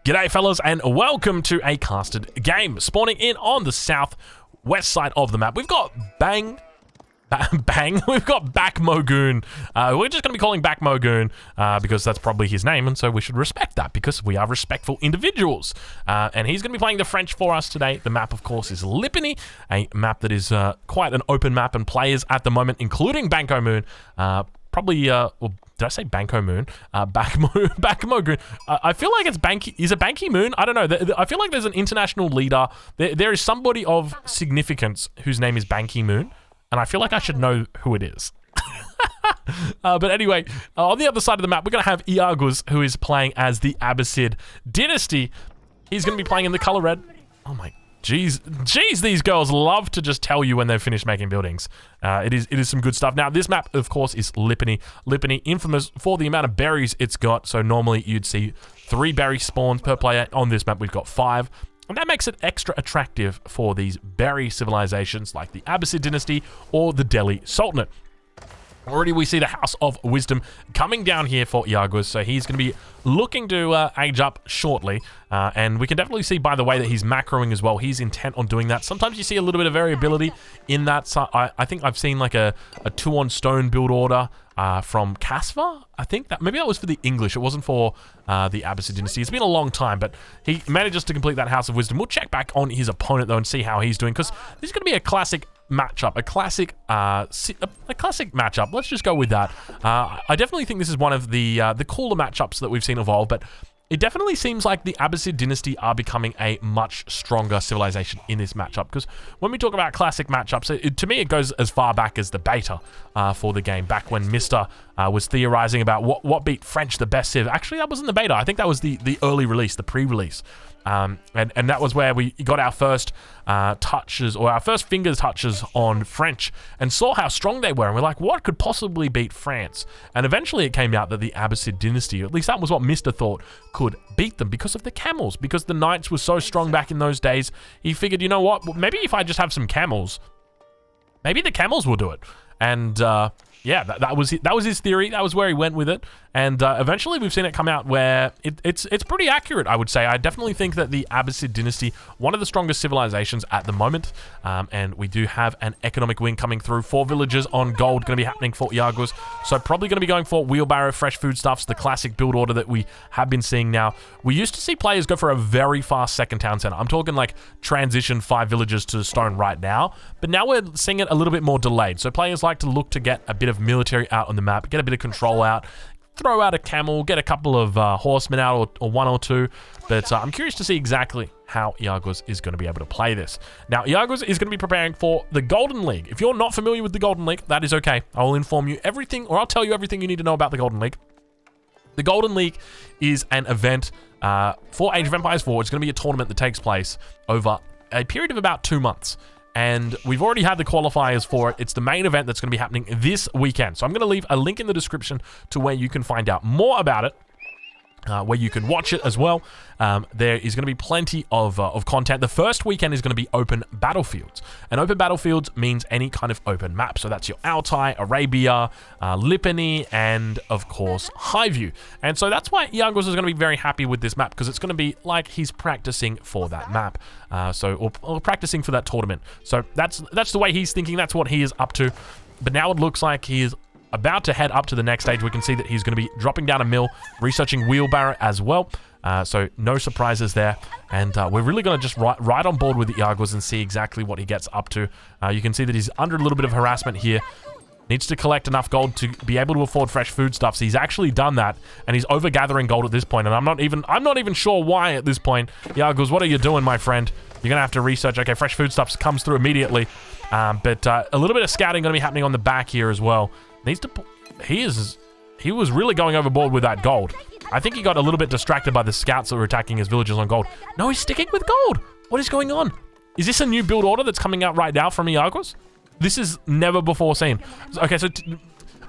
G'day fellas and welcome to a casted game. Spawning in on the southwest side of the map, we've got Bang, we've got Back Mogoon. We're just going to be calling Back Mogoon because that's probably his name, and so we should respect that because we are respectful individuals. And he's going to be playing the French for us today. The map, of course, is Lipany, a map that is quite an open map, and players at the moment, including Banco Moon, did I say Banco Moon? Back Mogoon. I feel like it's Banky. Is it Banky Moon? I don't know. I feel like there's an international leader. There is somebody of significance whose name is Banky Moon, and I feel like I should know who it is. But anyway, on the other side of the map, we're going to have Iaguz, who is playing as the Abbasid Dynasty. He's going to be playing in the color red. Oh my Jeez, these girls love to just tell you when they've finished making buildings. It is some good stuff. Now, this map, of course, is Lipany. Lipany, infamous for the amount of berries it's got. So normally you'd see 3 berry spawns per player. On this map, we've got 5. And that makes it extra attractive for these berry civilizations like the Abbasid Dynasty or the Delhi Sultanate. Already we see the House of Wisdom coming down here for Iaguz, so he's going to be looking to age up shortly. And we can definitely see by the way that he's macroing as well. He's intent on doing that. Sometimes you see a little bit of variability in that. So I think I've seen like a 2 on stone build order from Casva. I think that maybe that was for the English. It wasn't for the Abbasid Dynasty. It's been a long time, but he manages to complete that House of Wisdom. We'll check back on his opponent though and see how he's doing, because this is going to be a classic matchup, a classic matchup. Let's just go with that. I definitely think this is one of the cooler matchups that we've seen evolve, but it definitely seems like the Abbasid Dynasty are becoming a much stronger civilization in this matchup, because when we talk about classic matchups, to me it goes as far back as the beta for the game, back when Mr. Was theorizing about what beat French the best civ. Actually, that wasn't the beta. I think that was the early release, the pre-release. And that was where we got our first touches, or our first finger touches on French, and saw how strong they were, and we're like, what could possibly beat France? And eventually it came out that the Abbasid Dynasty, or at least that was what Mr. thought, could beat them because of the camels, because the knights were so strong back in those days. He figured, you know what, well, maybe if I just have some camels, maybe the camels will do it. And yeah, that was his theory. That was where he went with it. And eventually we've seen it come out where it's pretty accurate, I would say. I definitely think that the Abbasid Dynasty, one of the strongest civilizations at the moment. And we do have an economic win coming through. 4 villages on gold going to be happening for Iaguz. So probably going to be going for wheelbarrow, fresh foodstuffs, the classic build order that we have been seeing now. We used to see players go for a very fast second town center. I'm talking like transition 5 villages to stone right now. But now we're seeing it a little bit more delayed. So players like to look to get a bit of military out on the map, get a bit of control out, throw out a camel, get a couple of horsemen out, or 1 or 2. But I'm curious to see exactly how Iaguz is going to be able to play this. Now, Iaguz is going to be preparing for the Golden League. If you're not familiar with the Golden League, that is okay. I will inform you everything, or I'll tell you everything you need to know about the Golden League. The Golden League is an event for Age of Empires 4. It's going to be a tournament that takes place over a period of about 2 months. And we've already had the qualifiers for it. It's the main event that's going to be happening this weekend. So I'm going to leave a link in the description to where you can find out more about it, where you can watch it as well. There is going to be plenty of content. The first weekend is going to be open battlefields. And open battlefields means any kind of open map. So that's your Altai, Arabia, Lipany, and of course, Highview. And so that's why Iaguz is going to be very happy with this map, because it's going to be like he's practicing for that map. Or practicing for that tournament. So that's the way he's thinking. That's what he is up to. But now it looks like he is about to head up to the next stage. We can see that he's going to be dropping down a mill, researching wheelbarrow as well. So no surprises there. And we're really going to just ride on board with the Iaguz and see exactly what he gets up to. You can see that he's under a little bit of harassment here. Needs to collect enough gold to be able to afford fresh foodstuffs. He's actually done that, and he's over gathering gold at this point. And I'm not even sure why at this point. Iaguz, what are you doing, my friend? You're gonna have to research. Okay, fresh foodstuffs comes through immediately, but a little bit of scouting gonna be happening on the back here as well. He was really going overboard with that gold. I think he got a little bit distracted by the scouts that were attacking his villages on gold. No, he's sticking with gold. What is going on? Is this a new build order that's coming out right now from Iaguz? This is never before seen. Okay, so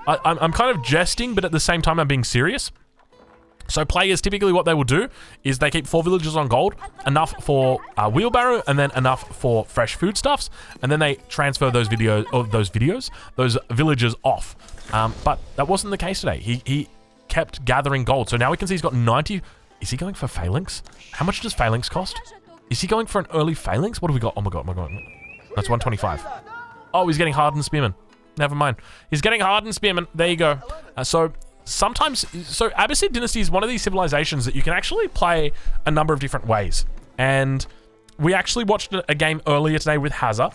I'm kind of jesting, but at the same time I'm being serious. So players, typically what they will do is they keep 4 villages on gold, enough for wheelbarrow, and then enough for fresh foodstuffs, and then they transfer those villages off. But that wasn't the case today. He kept gathering gold. So now we can see he's got 90 Is he going for phalanx? How much does phalanx cost? Is he going for an early phalanx? What do we got? Oh my god, oh my god. That's 125. Oh, he's getting hardened spearman. Never mind. He's getting hardened spearman. There you go. So Abbasid Dynasty is one of these civilizations that you can actually play a number of different ways. And we actually watched a game earlier today with Hazza,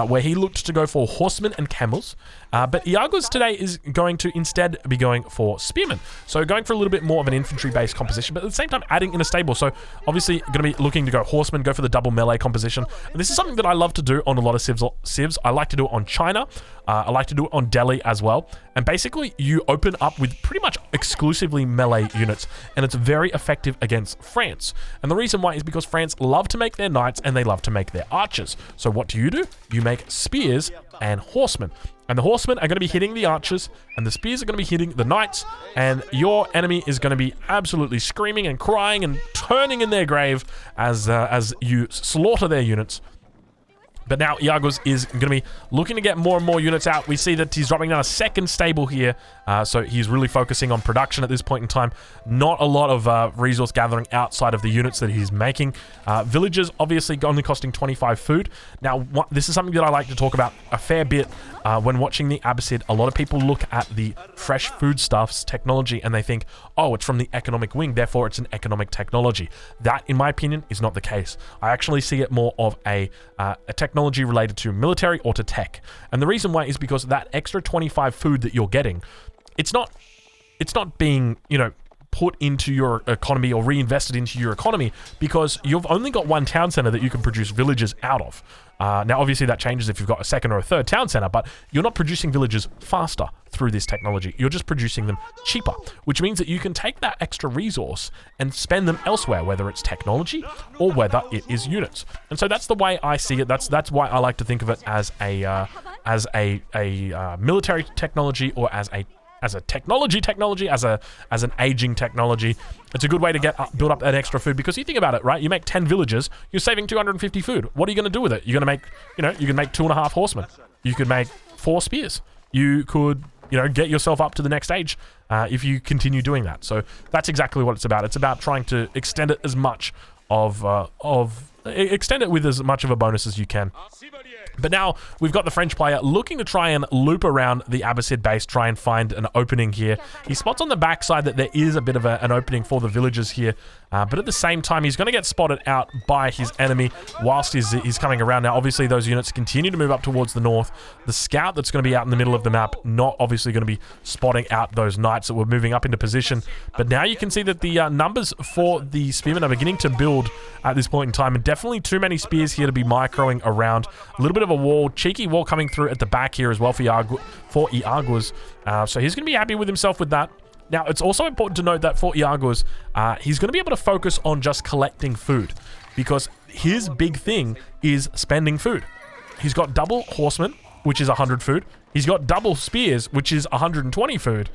where he looked to go for horsemen and camels. But Iaguz today is going to instead be going for spearmen. So going for a little bit more of an infantry-based composition, but at the same time adding in a stable. So obviously going to be looking to go horsemen, go for the double melee composition. And this is something that I love to do on a lot of civs. I like to do it on China. I like to do it on Delhi as well. And basically you open up with pretty much exclusively melee units. And it's very effective against France. And the reason why is because France love to make their knights and they love to make their archers. So what do? You make spears and horsemen. And the horsemen are going to be hitting the archers, and the spears are going to be hitting the knights, and your enemy is going to be absolutely screaming and crying and turning in their grave as you slaughter their units. But now Iaguz is going to be looking to get more and more units out. We see that he's dropping down a second stable here. So he's really focusing on production at this point in time. Not a lot of resource gathering outside of the units that he's making. Villages obviously only costing 25 food. Now, this is something that I like to talk about a fair bit when watching the Abbasid. A lot of people look at the fresh foodstuffs technology and they think, oh, it's from the economic wing, therefore it's an economic technology. That, in my opinion, is not the case. I actually see it more of a technology related to military or to tech. And the reason why is because that extra 25 food that you're getting, it's not being, put into your economy or reinvested into your economy because you've only got one town center that you can produce villages out of. Now, obviously, that changes if you've got a second or a third town center, but you're not producing villages faster through this technology. You're just producing them cheaper, which means that you can take that extra resource and spend them elsewhere, whether it's technology or whether it is units. And so that's the way I see it. That's why I like to think of it as a military technology or as a technology, as an aging technology. It's a good way to build up that extra food because you think about it, right? You make 10 villages, you're saving 250 food. What are you going to do with it? You're going to make, you can make 2.5 horsemen. You could make 4 spears. You could, get yourself up to the next stage if you continue doing that. So that's exactly what it's about. It's about trying to extend it as much extend it with as much of a bonus as you can. But now we've got the French player looking to try and loop around the Abbasid base, try and find an opening here. He spots on the backside that there is a bit of an opening for the villagers here. But at the same time, he's going to get spotted out by his enemy whilst he's coming around. Now, obviously, those units continue to move up towards the north. The scout that's going to be out in the middle of the map, not obviously going to be spotting out those knights that were moving up into position. But now you can see that the numbers for the spearmen are beginning to build at this point in time. And definitely too many spears here to be microing around. A little bit of a wall, cheeky wall coming through at the back here as well for Iaguz. So he's going to be happy with himself with that. Now, it's also important to note that for Iaguz, he's going to be able to focus on just collecting food because his big thing is spending food. He's got double horsemen, which is 100 food. He's got double spears, which is 120 food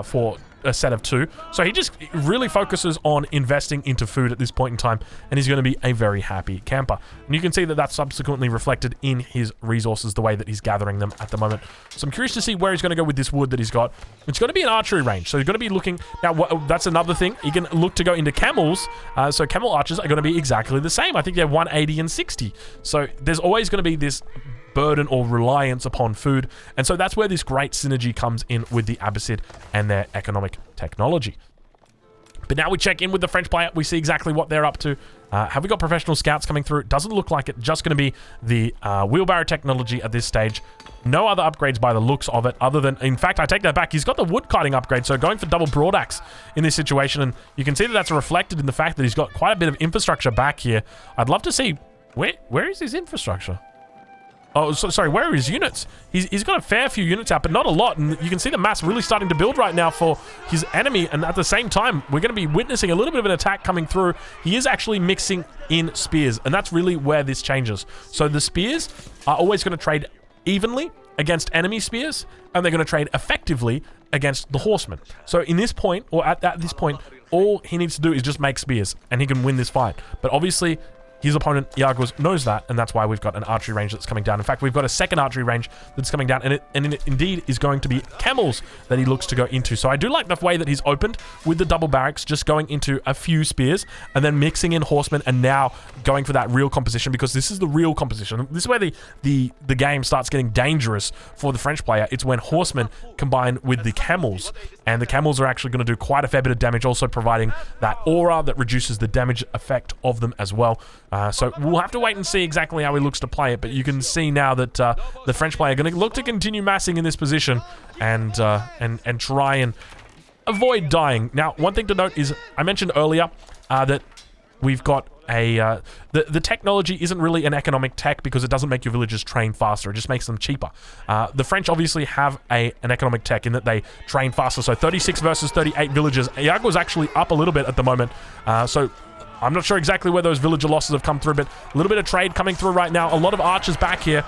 for a set of 2. So he just really focuses on investing into food at this point in time, and he's going to be a very happy camper. And you can see that that's subsequently reflected in his resources, the way that he's gathering them at the moment. So I'm curious to see where he's going to go with this wood that he's got. It's going to be an archery range, so he's going to be looking... Now, that's another thing. He can look to go into camels, so camel archers are going to be exactly the same. I think they're 180 and 60. So there's always going to be this burden or reliance upon food, and so that's where this great synergy comes in with the Abbasid and their economic technology. But now we check in with the French player. We see exactly what they're up to. Have we got professional scouts coming through? It doesn't look like it. Just going to be the wheelbarrow technology at this stage. No other upgrades by the looks of it other than... In fact, I take that back. He's got the wood cutting upgrade, so going for double broadaxe in this situation. And you can see that that's reflected in the fact that he's got quite a bit of infrastructure back here. I'd love to see... Where is his infrastructure? Oh, sorry, where are his units? He's got a fair few units out, but not a lot. And you can see the mass really starting to build right now for his enemy. And at the same time, we're going to be witnessing a little bit of an attack coming through. He is actually mixing in spears, and that's really where this changes. So the spears are always going to trade evenly against enemy spears, and they're going to trade effectively against the horsemen. So in this point, or at this point, all he needs to do is just make spears, and he can win this fight. But obviously... his opponent, Iaguz, knows that, and that's why we've got an archery range that's coming down. In fact, we've got a second archery range that's coming down, and it indeed is going to be camels that he looks to go into. So I do like the way that he's opened with the double barracks, just going into a few spears, and then mixing in horsemen, and now going for that real composition, because this is the real composition. This is where the game starts getting dangerous for the French player. It's when horsemen combine with the camels, and the camels are actually going to do quite a fair bit of damage, also providing that aura that reduces the damage effect of them as well. So we'll have to wait and see exactly how he looks to play it, but you can see now that the French player are going to look to continue massing in this position and try and avoid dying. Now, one thing to note is I mentioned earlier that we've got the technology isn't really an economic tech because it doesn't make your villagers train faster. It just makes them cheaper. The French obviously have an economic tech in that they train faster. So 36 versus 38 villagers. Iago is actually up a little bit at the moment. So I'm not sure exactly where those villager losses have come through, but a little bit of trade coming through right now. A lot of archers back here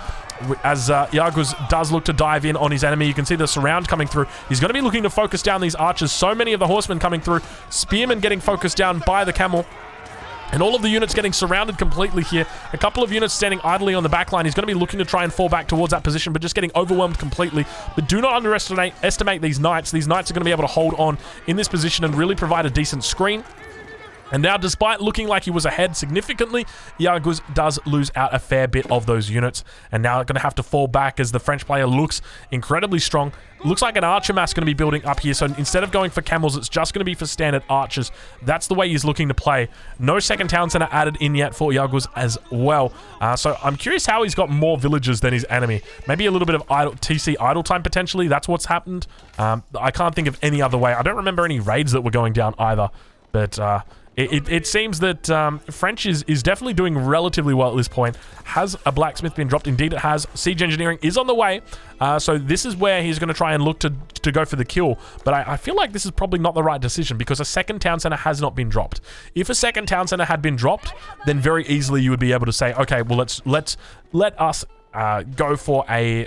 as Iaguz does look to dive in on his enemy. You can see the surround coming through. He's going to be looking to focus down these archers. So many of the horsemen coming through. Spearmen getting focused down by the camel. And all of the units getting surrounded completely here. A couple of units standing idly on the back line. He's going to be looking to try and fall back towards that position, but just getting overwhelmed completely. But do not underestimate these knights. These knights are going to be able to hold on in this position and really provide a decent screen. And now, despite looking like he was ahead significantly, Iaguz does lose out a fair bit of those units. And now going to have to fall back as the French player looks incredibly strong. Looks like an archer mass going to be building up here. So instead of going for camels, it's just going to be for standard archers. That's the way he's looking to play. No second town center added in yet for Iaguz as well. So I'm curious how he's got more villagers than his enemy. Maybe a little bit of TC idle time potentially. That's what's happened. I can't think of any other way. I don't remember any raids that were going down either. But it seems that French is definitely doing relatively well at this point. Has a blacksmith been dropped? Indeed it has. Siege engineering is on the way. So this is where he's going to try and look to go for the kill. But I feel like this is probably not the right decision because a second town center has not been dropped. If a second town center had been dropped, then very easily you would be able to say, okay, well let us go for a,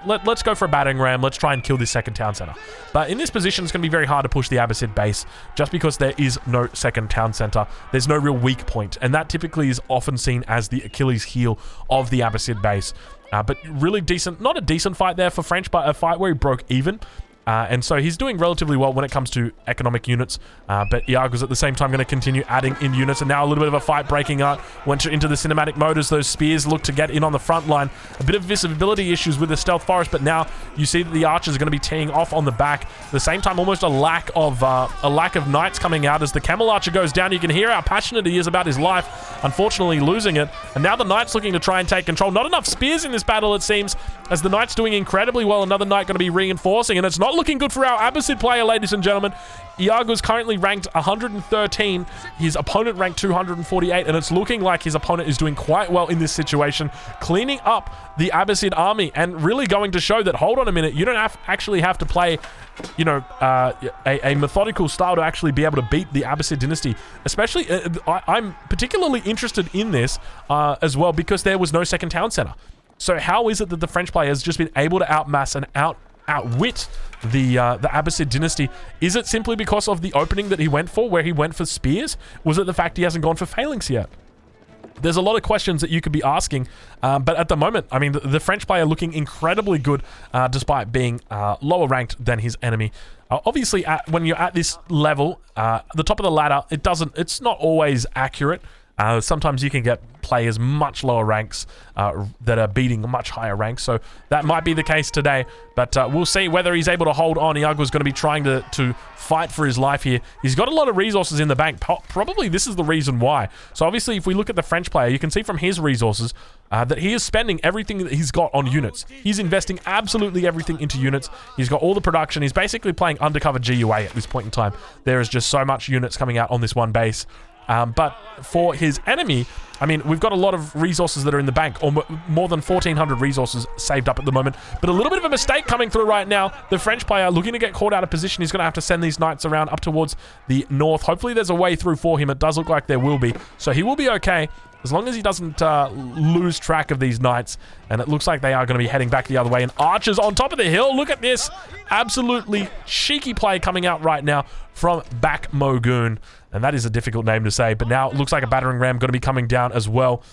let's go for a battering ram. Let's try and kill this second town center. But in this position, it's going to be very hard to push the Abbasid base just because there is no second town center. There's no real weak point, and that typically is often seen as the Achilles heel of the Abbasid base. But really decent, not a decent fight there for French, but a fight where he broke even. And so he's doing relatively well when it comes to economic units, but Iaguz at the same time going to continue adding in units, and now a little bit of a fight breaking out. Went into the cinematic mode as those spears look to get in on the front line. A bit of visibility issues with the stealth forest, but now you see that the archers are going to be teeing off on the back. At the same time, almost a lack of knights coming out as the camel archer goes down. You can hear how passionate he is about his life, unfortunately losing it. And now the knight's looking to try and take control. Not enough spears in this battle, it seems, as the knight's doing incredibly well. Another knight going to be reinforcing, and it's not looking good for our Abbasid player, ladies and gentlemen. Iaguz currently ranked 113. His opponent ranked 248, and it's looking like his opponent is doing quite well in this situation, cleaning up the Abbasid army and really going to show that, hold on a minute, you don't actually have to play, a methodical style to actually be able to beat the Abbasid dynasty. Especially, I'm particularly interested in this as well because there was no second town center. So how is it that the French player has just been able to outmass and outwit the Abbasid dynasty? Is it simply because of the opening that he went for, where he went for spears? Was it the fact he hasn't gone for phalanx yet? There's a lot of questions that you could be asking, but at the moment, I mean, the French player looking incredibly good, despite being lower ranked than his enemy. Obviously, when you're at this level, the top of the ladder, it's not always accurate. Sometimes you can get players much lower ranks that are beating much higher ranks, so that might be the case today, but we'll see whether he's able to hold on. Iago's going to be trying to fight for his life here. He's got a lot of resources in the bank. Probably this is the reason why. So obviously, if we look at the French player, you can see from his resources that he is spending everything that he's got on units. He's investing absolutely everything into units. He's got all the production. He's basically playing undercover GUA at this point in time. There is just so much units coming out on this one base. But for his enemy, I mean, we've got a lot of resources that are in the bank, or more than 1,400 resources saved up at the moment. But a little bit of a mistake coming through right now. The French player looking to get caught out of position. He's going to have to send these knights around up towards the north. Hopefully there's a way through for him. It does look like there will be. So he will be okay. as long as he doesn't lose track of these knights. And it looks like they are going to be heading back the other way. And Archers on top of the hill. Look at this. Absolutely cheeky play coming out right now from Back Mogoon. And that is a difficult name to say. But now it looks like a battering ram going to be coming down as well.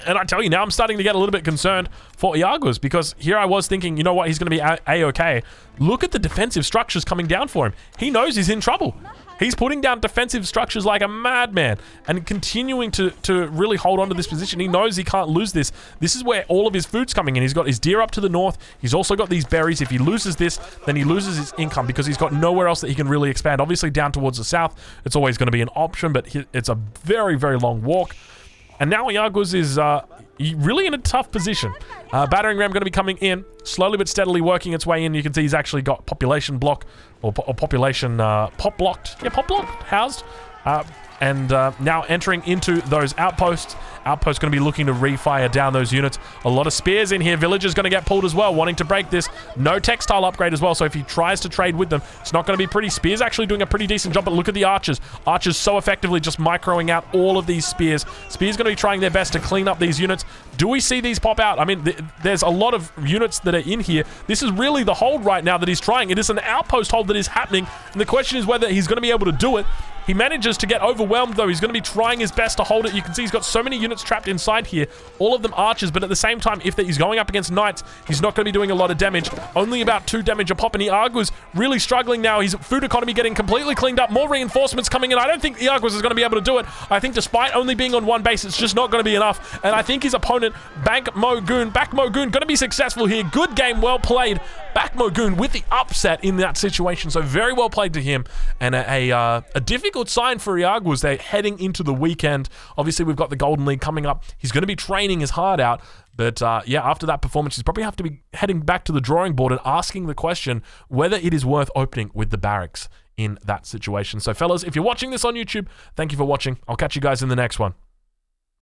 And I tell you, now I'm starting to get a little bit concerned for Iagus, because here I was thinking, you know what, he's going to be A-okay. Look at the defensive structures coming down for him. He knows he's in trouble. He's putting down defensive structures like a madman and continuing to really hold on to this position. He knows he can't lose this. This is where all of his food's coming in. He's got his deer up to the north. He's also got these berries. If he loses this, then he loses his income because he's got nowhere else that he can really expand. Obviously, down towards the south, it's always going to be an option, but it's a very, very long walk. And now Iagus is really in a tough position. Battering ram going to be coming in, slowly but steadily working its way in. You can see he's actually got population block, or population pop blocked. Yeah, pop blocked, housed. And now entering into those outposts. Outposts going to be looking to refire down those units. A lot of spears in here. Villagers going to get pulled as well, wanting to break this. No textile upgrade as well, so if he tries to trade with them, it's not going to be pretty. Spears actually doing a pretty decent job, but look at the archers. Archers so effectively just microing out all of these spears. Spears going to be trying their best to clean up these units. Do we see these pop out? I mean, there's a lot of units that are in here. This is really the hold right now that he's trying. It is an outpost hold that is happening, and the question is whether he's going to be able to do it. He manages to get overwhelmed, though. He's going to be trying his best to hold it. You can see he's got so many units trapped inside here. All of them archers, but at the same time, if he's going up against knights, he's not going to be doing a lot of damage. Only about 2 damage a pop, and Iagus really struggling now. His food economy getting completely cleaned up. More reinforcements coming in. I don't think Iagus is going to be able to do it. I think despite only being on 1 base, it's just not going to be enough. And I think his opponent, Back Mogoon, going to be successful here. Good game, well played. Back Mogoon with the upset in that situation. So very well played to him. And a difficult sign for Iagus. They're heading into the weekend. Obviously, we've got the Golden League coming up. He's going to be training his heart out. But yeah, after that performance, he's probably have to be heading back to the drawing board and asking the question whether it is worth opening with the barracks in that situation. So fellas, if you're watching this on YouTube, thank you for watching. I'll catch you guys in the next one.